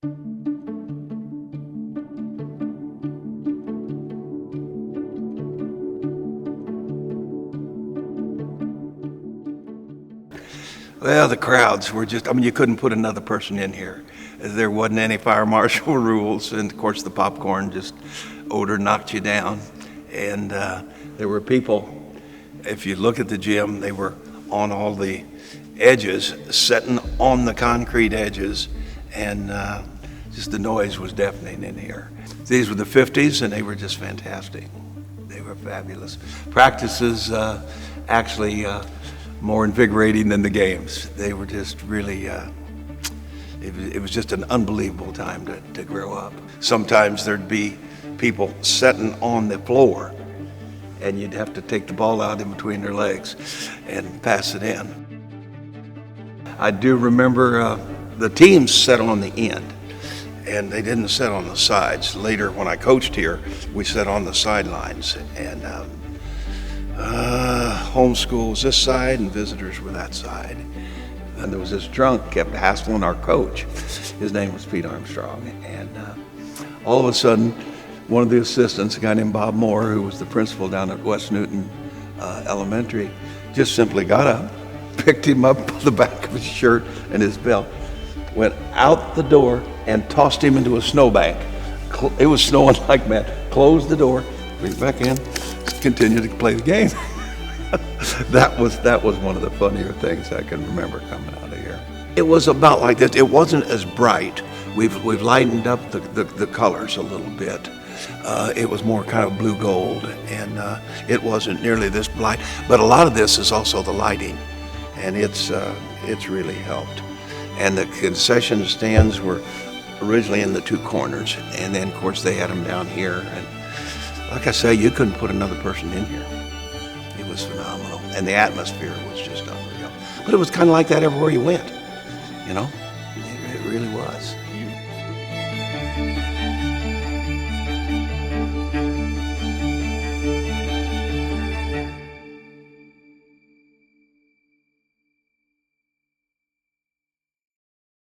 Well, the crowds were just, I mean, you couldn't put another person in here. There wasn't any fire marshal rules, and of course the popcorn just odor knocked you down. And there were people, if you look at the gym, they were on all the edges, sitting on the concrete edges, and just the noise was deafening in here. These were the 50s, and they were just fantastic. They were fabulous. Practices actually more invigorating than the games. They were just really, it was just an unbelievable time to grow up. Sometimes there'd be people sitting on the floor, and you'd have to take the ball out in between their legs and pass it in. I do remember the teams sat on the end, and they didn't sit on the sides. Later, when I coached here, we sat on the sidelines, and home school was this side and visitors were that side. And there was this drunk kept hassling our coach. His name was Pete Armstrong. And all of a sudden, one of the assistants, a guy named Bob Moore, who was the principal down at West Newton Elementary, just simply got up, picked him up by the back of his shirt and his belt, went out the door and tossed him into a snowbank. It was snowing like mad. Closed the door, bring it back in, continued to play the game. That was one of the funnier things I can remember coming out of here. It was about like this. It wasn't as bright. We've lightened up the colors a little bit. It was more kind of blue gold, and it wasn't nearly this bright. But a lot of this is also the lighting, and it's really helped. And the concession stands were originally in the two corners, and then of course they had them down here. And like I say, you couldn't put another person in here. It was phenomenal, and the atmosphere was just unreal. But it was kind of like that everywhere you went, you know? It really was.